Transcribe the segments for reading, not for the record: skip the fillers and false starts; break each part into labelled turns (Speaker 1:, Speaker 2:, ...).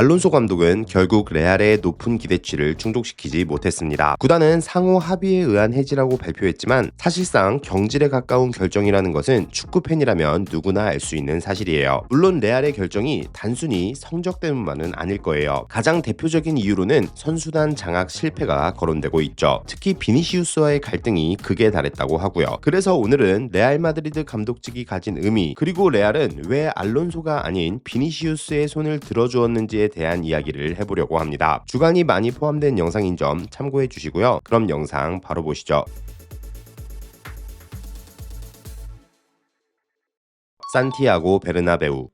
Speaker 1: 알론소 감독은 결국 레알의 높은 기대치를 충족시키지 못했습니다. 구단은 상호 합의에 의한 해지라고 발표했지만 사실상 경질에 가까운 결정이라는 것은 축구팬이라면 누구나 알 수 있는 사실이에요. 물론 레알의 결정이 단순히 성적 때문만은 아닐 거예요. 가장 대표적인 이유로는 선수단 장악 실패가 거론되고 있죠. 특히 비니시우스와의 갈등이 극에 달했다고 하고요. 그래서 오늘은 레알 마드리드 감독직이 가진 의미, 그리고 레알은 왜 알론소가 아닌 비니시우스의 손을 들어주었는지에 대한 이야기를 해보려고 합니다. 주간이 많이 포함된 영상인 점 참고해 주시고요. 그럼 영상 바로 보시죠. 산티아고 베르나베우.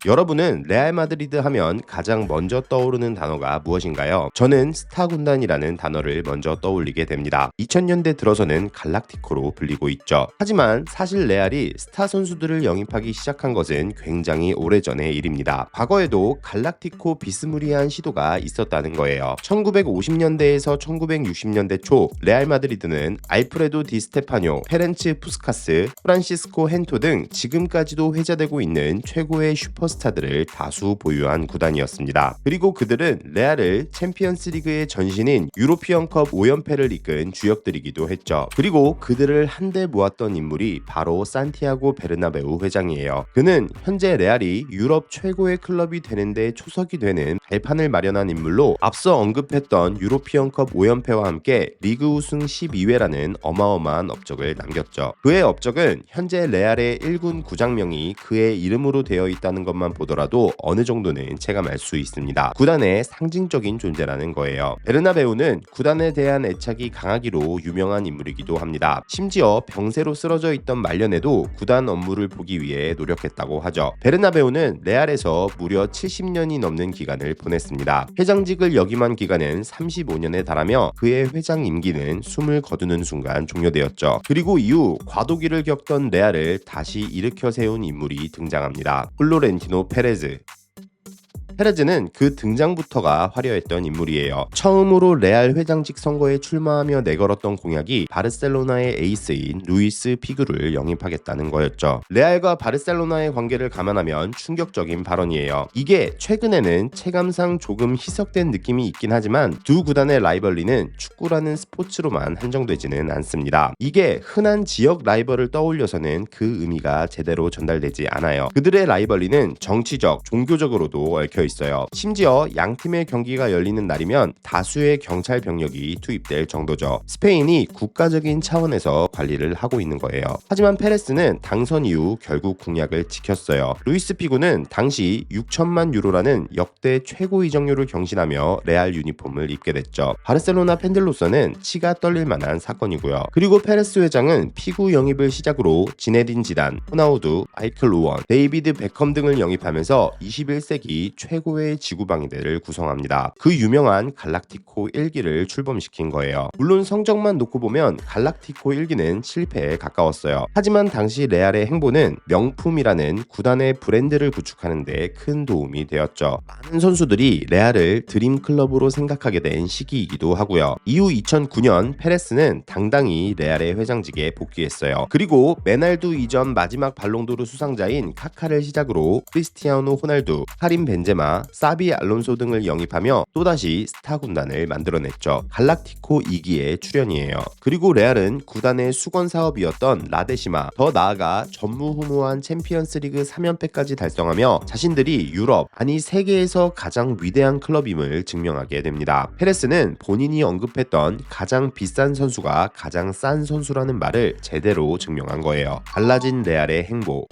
Speaker 1: 여러분은 레알 마드리드 하면 가장 먼저 떠오르는 단어가 무엇인가요? 저는 스타 군단이라는 단어를 먼저 떠올리게 됩니다. 2000년대 들어서는 갈락티코로 불리고 있죠. 하지만 사실 레알이 스타 선수들을 영입하기 시작한 것은 굉장히 오래전의 일입니다. 과거에도 갈락티코 비스무리한 시도가 있었다는 거예요. 1950년대에서 1960년대 초 레알 마드리드는 알프레도 디 스테파뇨, 페렌츠 푸스카스, 프란시스코 헨토 등 지금까지도 회자되고 있는 최고의 슈퍼스타들을 다수 보유한 구단이었습니다. 그리고 그들은 레알을 챔피언스 리그의 전신인 유로피언컵 5연패를 이끈 주역들이기도 했죠. 그리고 그들을 한데 모았던 인물이 바로 산티아고 베르나베우 회장이에요. 그는 현재 레알이 유럽 최고의 클럽이 되는데 초석이 되는 발판을 마련한 인물로 앞서 언급했던 유로피언컵 5연패와 함께 리그 우승 12회라는 어마어마한 업적을 남겼죠. 그의 업적은 현재 레알의 1군 구장명이 그의 이름으로 되어 있다는 것만 보더라도 어느 정도는 체감할 수 있습니다. 구단의 상징적인 존재라는 거예요. 베르나베우는 구단에 대한 애착이 강하기로 유명한 인물이기도 합니다. 심지어 병세로 쓰러져 있던 말년에도 구단 업무를 보기 위해 노력했다고 하죠. 베르나베우는 레알에서 무려 70년이 넘는 기간을 보냈습니다. 회장직을 역임한 기간은 35년에 달하며 그의 회장 임기는 숨을 거두는 순간 종료되었죠. 그리고 이후 과도기를 겪던 레알을 다시 일으켜 세운 인물이 등장합니다. 플로렌티노 페레즈. 페레즈는 그 등장부터가 화려했던 인물이에요. 처음으로 레알 회장직 선거에 출마하며 내걸었던 공약이 바르셀로나의 에이스인 루이스 피구를 영입하겠다는 거였죠. 레알과 바르셀로나의 관계를 감안하면 충격적인 발언이에요. 이게 최근에는 체감상 조금 희석된 느낌이 있긴 하지만 두 구단의 라이벌리는 축구라는 스포츠로만 한정되지는 않습니다. 이게 흔한 지역 라이벌을 떠올려서는 그 의미가 제대로 전달되지 않아요. 그들의 라이벌리는 정치적, 종교적으로도 얽혀 있어요. 심지어 양 팀의 경기가 열리는 날이면 다수의 경찰 병력이 투입될 정도죠. 스페인이 국가적인 차원에서 관리를 하고 있는 거예요. 하지만 페레스는 당선 이후 결국 공약을 지켰어요. 루이스 피구는 당시 6천만 유로라는 역대 최고 이적료를 경신하며 레알 유니폼을 입게 됐죠. 바르셀로나 팬들로서는 치가 떨릴 만한 사건이고요. 그리고 페레스 회장은 피구 영입을 시작으로 지네딘 지단, 호나우두, 마이클 오원, 데이비드 베컴 등을 영입하면서 21세기 최고의 지구방위대를 구성합니다. 그 유명한 갈락티코 1기를 출범시킨 거예요. 물론 성적만 놓고 보면 갈락티코 1기는 실패에 가까웠어요. 하지만 당시 레알의 행보는 명품이라는 구단의 브랜드를 구축하는 데 큰 도움이 되었죠. 많은 선수들이 레알을 드림클럽으로 생각하게 된 시기이기도 하고요. 이후 2009년 페레스는 당당히 레알의 회장직에 복귀했어요. 그리고 메날두 이전 마지막 발롱도르 수상자인 카카를 시작으로 크리스티아노 호날두, 카림 벤제마, 사비 알론소 등을 영입하며 또다시 스타 군단을 만들어냈죠. 갈락티코 2기의 출연이에요. 그리고 레알은 구단의 수건 사업이었던 라데시마, 더 나아가 전무후무한 챔피언스리그 3연패까지 달성하며 자신들이 유럽, 아니 세계에서 가장 위대한 클럽임을 증명하게 됩니다. 페레스는 본인이 언급했던 가장 비싼 선수가 가장 싼 선수라는 말을 제대로 증명한 거예요. 달라진 레알의 행보.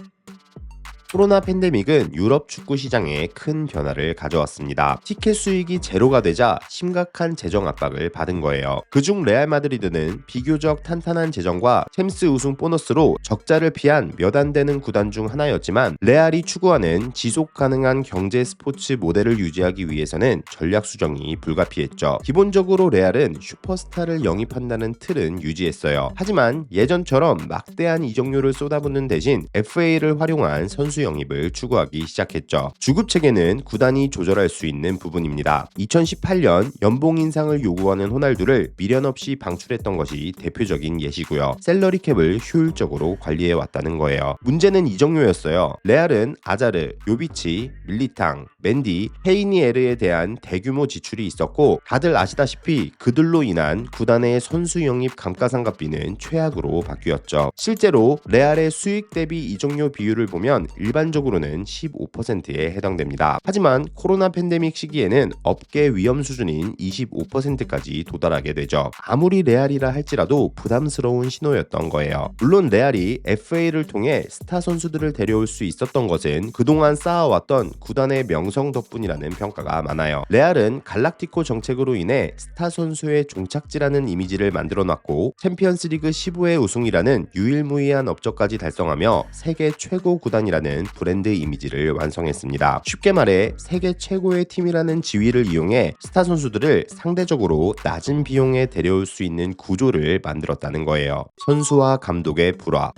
Speaker 1: 코로나 팬데믹은 유럽 축구 시장에 큰 변화를 가져왔습니다. 티켓 수익이 제로가 되자 심각한 재정 압박을 받은 거예요. 그중 레알 마드리드는 비교적 탄탄한 재정과 챔스 우승 보너스로 적자를 피한 몇 안 되는 구단 중 하나였지만 레알이 추구하는 지속 가능한 경제 스포츠 모델을 유지하기 위해서는 전략 수정이 불가피했죠. 기본적으로 레알은 슈퍼스타를 영입한다는 틀은 유지했어요. 하지만 예전처럼 막대한 이적료를 쏟아붓는 대신 FA를 활용한 선수 선수 영입을 추구하기 시작했죠. 주급 체계는 구단이 조절할 수 있는 부분입니다. 2018년 연봉 인상을 요구하는 호날두를 미련 없이 방출했던 것이 대표적인 예시고요. 셀러리 캡을 효율적으로 관리해 왔다는 거예요. 문제는 이정료였어요. 레알은 아자르, 요비치, 밀리탕, 맨디, 헤이니에르에 대한 대규모 지출이 있었고 다들 아시다시피 그들로 인한 구단의 선수 영입 감가상각비는 최악으로 바뀌었죠. 실제로 레알의 수익 대비 이적료 비율을 보면 일반적으로는 15%에 해당됩니다. 하지만 코로나 팬데믹 시기에는 업계 위험 수준인 25%까지 도달하게 되죠. 아무리 레알이라 할지라도 부담스러운 신호였던 거예요. 물론 레알이 FA를 통해 스타 선수들을 데려올 수 있었던 것은 그동안 쌓아왔던 구단의 명성 덕분이라는 평가가 많아요. 레알은 갈락티코 정책으로 인해 스타 선수의 종착지라는 이미지를 만들어놨고 챔피언스리그 15회 우승이라는 유일무이한 업적까지 달성하며 세계 최고 구단이라는 브랜드 이미지를 완성했습니다. 쉽게 말해 세계 최고의 팀이라는 지위를 이용해 스타 선수들을 상대적으로 낮은 비용에 데려올 수 있는 구조를 만들었다는 거예요. 선수와 감독의 불화.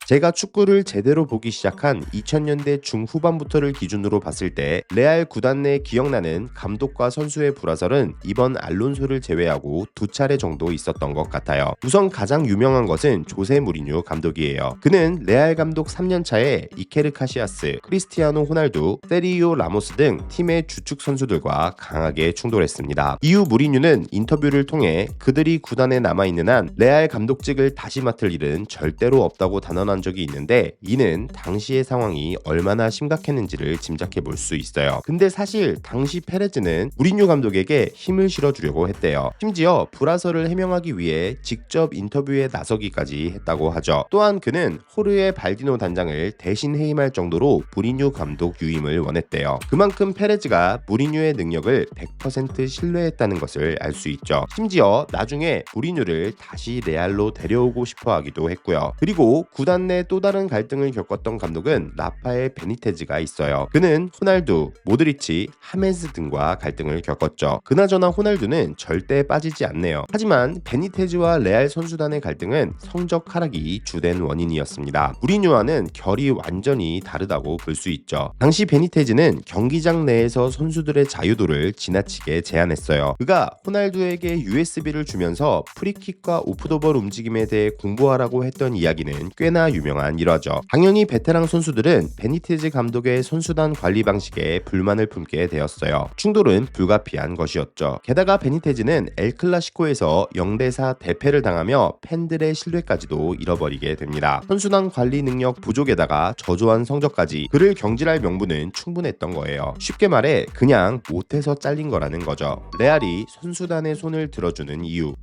Speaker 1: 제가 축구를 제대로 보기 시작한 2000년대 중후반부터를 기준으로 봤을 때 레알 구단 내 기억나는 감독과 선수의 불화설은 이번 알론소를 제외하고 2차례 정도 있었던 것 같아요. 우선 가장 유명한 것은 조세 무리뉴 감독이에요. 그는 레알 감독 3년차에 이케르 카시아스, 크리스티아노 호날두, 세리오 라모스 등 팀의 주축 선수들과 강하게 충돌했습니다. 이후 무리뉴는 인터뷰를 통해 그들이 구단에 남아있는 한 레알 감독직을 다시 맡을 일은 절대로 없다고 단언한 적이 있는데 이는 당시의 상황이 얼마나 심각했는지를 짐작해 볼 수 있어요. 근데 사실 당시 페레즈는 무리뉴 감독에게 힘을 실어주려고 했대요. 심지어 불화설을 해명하기 위해 직접 인터뷰에 나서기까지 했다고 하죠. 또한 그는 호르헤 발디노 단장을 대신 해임할 정도로 무리뉴 감독 유임을 원했대요. 그만큼 페레즈가 무리뉴의 능력을 100% 신뢰했다는 것을 알 수 있죠. 심지어 나중에 무리뉴를 다시 레알로 데려오고 싶어 하기도 했고요. 그리고 구단 내 또 다른 갈등을 겪었던 감독은 라파엘 베니테즈가 있어요. 그는 호날두, 모드리치, 하메스 등과 갈등을 겪었죠. 그나저나 호날두는 절대 빠지지 않네요. 하지만 베니테즈와 레알 선수단의 갈등은 성적 하락이 주된 원인이었습니다. 무리뉴와는 결이 완전히 다르다고 볼 수 있죠. 당시 베니테즈는 경기장 내에서 선수들의 자유도를 지나치게 제한했어요. 그가 호날두에게 USB를 주면서 프리킥과 오프더볼 움직임에 대해 공부하라고 했던 이야기는 꽤나 유명한 일화죠. 당연히 베테랑 선수들은 베니테즈 감독의 선수단 관리 방식에 불만을 품게 되었어요. 충돌은 불가피한 것이었죠. 게다가 베니테즈는 엘클라시코에서 0대4 대패를 당하며 팬들의 신뢰까지도 잃어버리게 됩니다. 선수단 관리 능력 부족에다가 저조한 성적까지 그를 경질할 명분은 충분했던 거예요. 쉽게 말해 그냥 못해서 잘린 거라는 거죠. 레알이 선수단의 손을 들어주는 이유.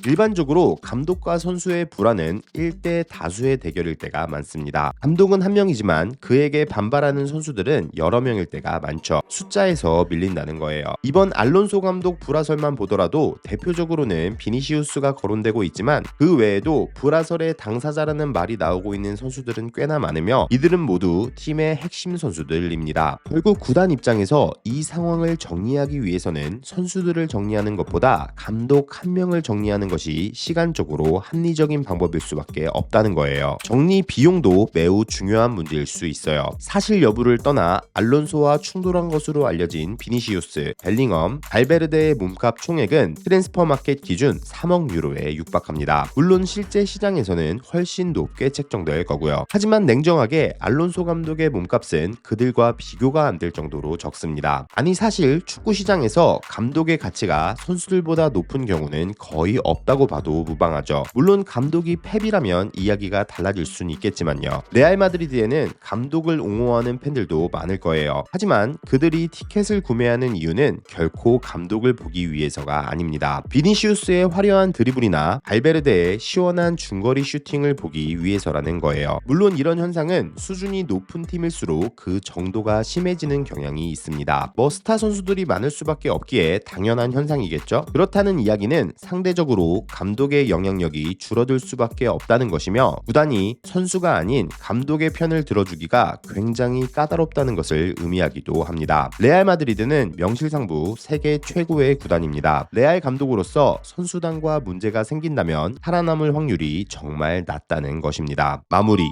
Speaker 1: 일반적으로 감독과 선수의 불화는 1대 다수의 대결일 때가 많습니다. 감독은 한 명이지만 그에게 반발하는 선수들은 여러 명일 때가 많죠. 숫자에서 밀린다는 거예요. 이번 알론소 감독 불화설만 보더라도 대표적으로는 비니시우스가 거론되고 있지만 그 외에도 불화설의 당사자라는 말이 나오고 있는 선수들은 꽤나 많으며 이들은 모두 팀의 핵심 선수들입니다. 결국 구단 입장에서 이 상황을 정리하기 위해서는 선수들을 정리하는 것보다 감독 한 명을 정리하는 것이 시간적으로 합리적인 방법일 수밖에 없다는 거예요. 정리 비용도 매우 중요한 문제일 수 있어요. 사실 여부를 떠나 알론소와 충돌한 것으로 알려진 비니시우스, 벨링엄, 발베르데의 몸값 총액은 트랜스퍼마켓 기준 3억 유로에 육박합니다. 물론 실제 시장에서는 훨씬 높게 책정될 거고요. 하지만 냉정하게 알론소 감독의 몸값은 그들과 비교가 안 될 정도로 적습니다. 아니 사실 축구 시장에서 감독의 가치가 선수들보다 높은 경우는 거의 없다고 봐도 무방하죠. 물론 감독이 펩이라면 이야기가 달라질 수는 있겠지만요. 레알 마드리드에는 감독을 옹호하는 팬들도 많을 거예요. 하지만 그들이 티켓을 구매하는 이유는 결코 감독을 보기 위해서가 아닙니다. 비니시우스의 화려한 드리블이나 발베르데의 시원한 중거리 슈팅을 보기 위해서라는 거예요. 물론 이런 현상은 수준이 높은 팀일수록 그 정도가 심해지는 경향이 있습니다. 스타 선수들이 많을 수밖에 없기에 당연한 현상이겠죠. 그렇다는 이야기는 상대적으로 감독의 영향력이 줄어들 수밖에 없다는 것이며 구단이 선수가 아닌 감독의 편을 들어주기가 굉장히 까다롭다는 것을 의미하기도 합니다. 레알 마드리드는 명실상부 세계 최고의 구단입니다. 레알 감독으로서 선수단과 문제가 생긴다면 살아남을 확률이 정말 낮다는 것입니다. 마무리.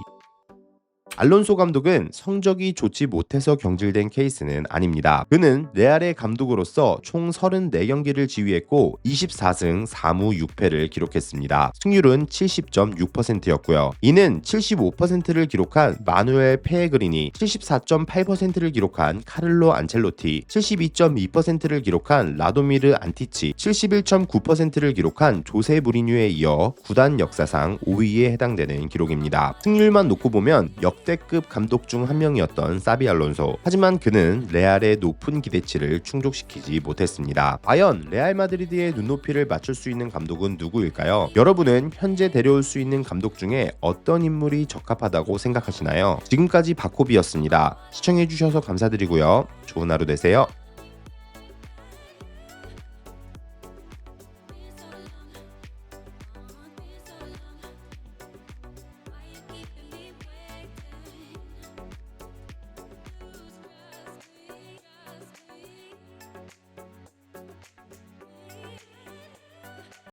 Speaker 1: 알론소 감독은 성적이 좋지 못해서 경질된 케이스는 아닙니다. 그는 레알의 감독으로서 총 34경기를 지휘했고 24승 4무 6패를 기록했습니다. 승률은 70.6%였고요. 이는 75%를 기록한 마누엘 페레그리니, 74.8%를 기록한 카를로 안첼로티, 72.2%를 기록한 라도미르 안티치, 71.9%를 기록한 조세 무리뉴에 이어 구단 역사상 5위에 해당되는 기록입니다. 승률만 놓고 보면 역대급 감독 중 한 명이었던 사비 알론소. 하지만 그는 레알의 높은 기대치를 충족시키지 못했습니다. 과연 레알 마드리드의 눈높이를 맞출 수 있는 감독은 누구일까요? 여러분은 현재 데려올 수 있는 감독 중에 어떤 인물이 적합하다고 생각하시나요? 지금까지 바코비였습니다. 시청해주셔서 감사드리고요. 좋은 하루 되세요.